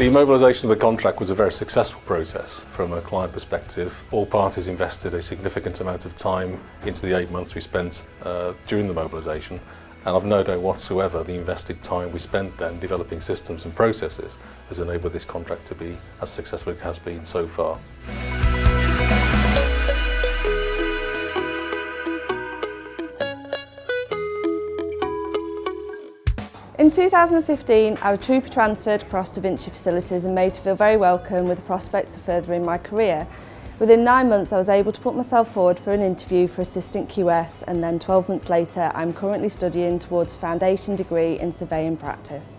The mobilisation of the contract was a very successful process from a client perspective. All parties invested a significant amount of time into the 8 months we spent during the mobilisation, and I've no doubt whatsoever the invested time we spent then developing systems and processes has enabled this contract to be as successful as it has been so far. In 2015, I was trooped transferred across to VINCI Facilities and made to feel very welcome with the prospects of furthering my career. Within 9 months, I was able to put myself forward for an interview for Assistant QS, and then 12 months later, I'm currently studying towards a foundation degree in surveying practice.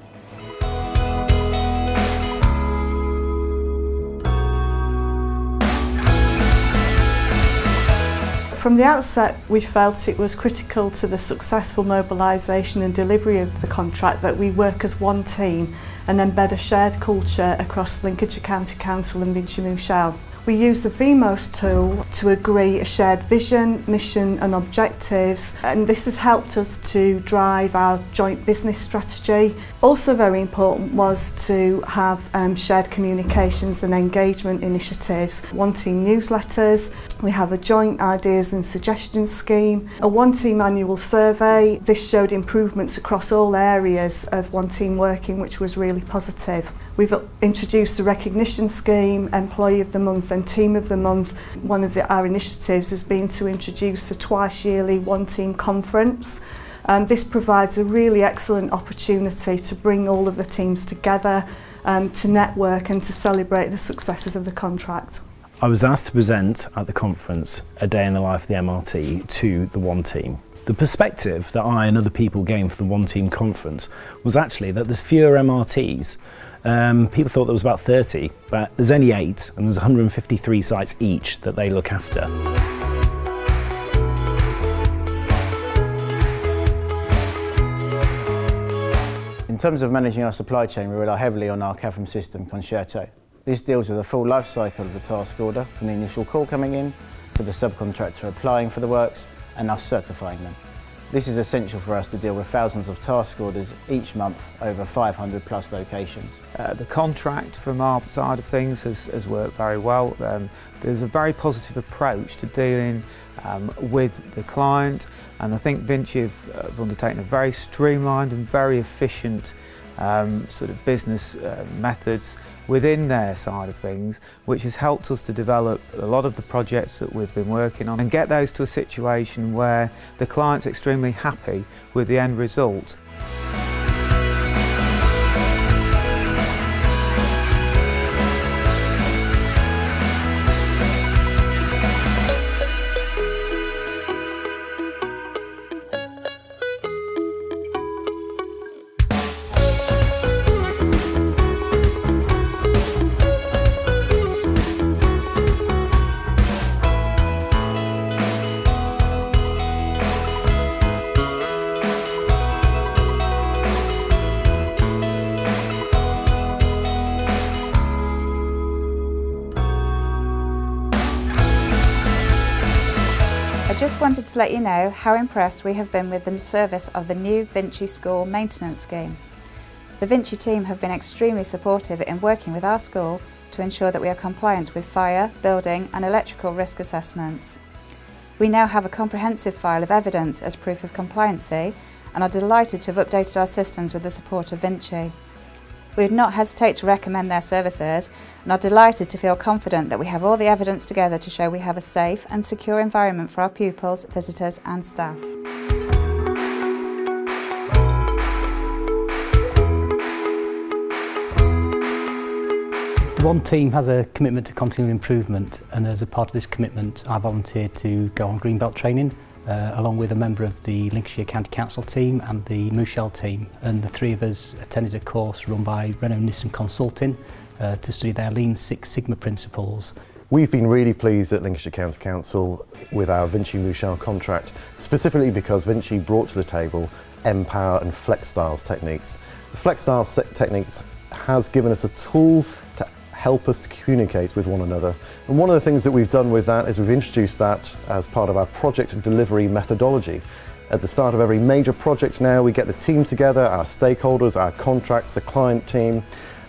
From the outset, we felt it was critical to the successful mobilisation and delivery of the contract that we work as one team and embed a shared culture across Lincolnshire County Council and VINCI. We use the VMOS tool to agree a shared vision, mission and objectives, and this has helped us to drive our joint business strategy. Also very important was to have shared communications and engagement initiatives, one team newsletters, we have a joint ideas and suggestions scheme, a one team annual survey. This showed improvements across all areas of one team working, which was really positive. We've introduced a recognition scheme, Employee of the Month and Team of the Month. One of our initiatives has been to introduce a twice yearly one team conference. This provides a really excellent opportunity to bring all of the teams together, to network and to celebrate the successes of the contract. I was asked to present at the conference A Day in the Life of the MRT to the One Team. The perspective that I and other people gained for the One Team conference was actually that there's fewer MRTs. People thought there was about 30, but there's only 8 and there's 153 sites each that they look after. In terms of managing our supply chain, we rely heavily on our CAFM system, Concerto. This deals with the full life cycle of the task order, from the initial call coming in, to the subcontractor applying for the works, and us certifying them. This is essential for us to deal with thousands of task orders each month over 500 plus locations. The contract from our side of things has worked very well. There's a very positive approach to dealing with the client, and I think VINCI have undertaken a very streamlined and very efficient sort of business methods within their side of things, which has helped us to develop a lot of the projects that we've been working on and get those to a situation where the client's extremely happy with the end result. I just wanted to let you know how impressed we have been with the service of the new VINCI School Maintenance Scheme. The VINCI team have been extremely supportive in working with our school to ensure that we are compliant with fire, building and electrical risk assessments. We now have a comprehensive file of evidence as proof of compliancy and are delighted to have updated our systems with the support of VINCI. We would not hesitate to recommend their services and are delighted to feel confident that we have all the evidence together to show we have a safe and secure environment for our pupils, visitors and staff. The One Team has a commitment to continual improvement, and as a part of this commitment I volunteered to go on Greenbelt training along with a member of the Lincolnshire County Council team and the Mouchel team, and the three of us attended a course run by Renault Nissan Consulting to study their Lean Six Sigma principles. We've been really pleased at Lincolnshire County Council with our VINCI Mouchel contract, specifically because VINCI brought to the table Empower and Flex Styles techniques. The Flex Styles techniques has given us a tool to help us to communicate with one another. And one of the things that we've done with that is we've introduced that as part of our project delivery methodology. At the start of every major project now, we get the team together, our stakeholders, our contracts, the client team,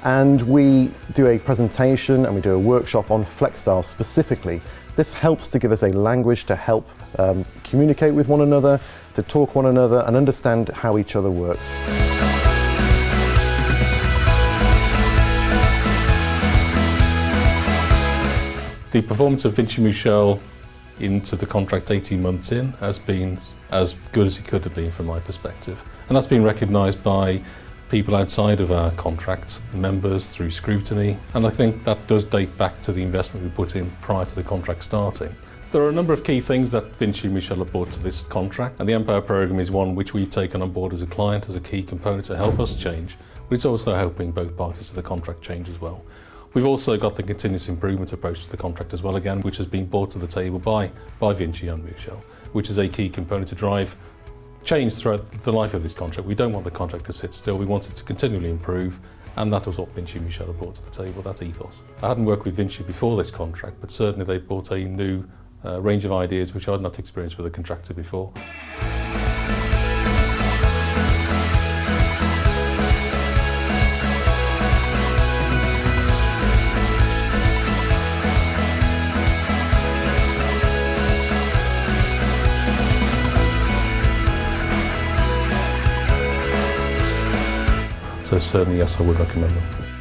and we do a presentation and we do a workshop on flex styles specifically. This helps to give us a language to help communicate with one another, to talk one another and understand how each other works. The performance of VINCI Michel into the contract 18 months in has been as good as it could have been from my perspective. And that's been recognised by people outside of our contract, members through scrutiny, and I think that does date back to the investment we put in prior to the contract starting. There are a number of key things that VINCI Michel have brought to this contract, and the Empower programme is one which we've taken on board as a client as a key component to help us change, but it's also helping both parties to the contract change as well. We've also got the continuous improvement approach to the contract as well again, which has been brought to the table by VINCI and Michel, which is a key component to drive change throughout the life of this contract. We don't want the contract to sit still, we want it to continually improve, and that was what VINCI Michel have brought to the table, that ethos. I hadn't worked with VINCI before this contract, but certainly they brought a new range of ideas which I'd not experienced with a contractor before. So certainly yes, I would recommend them.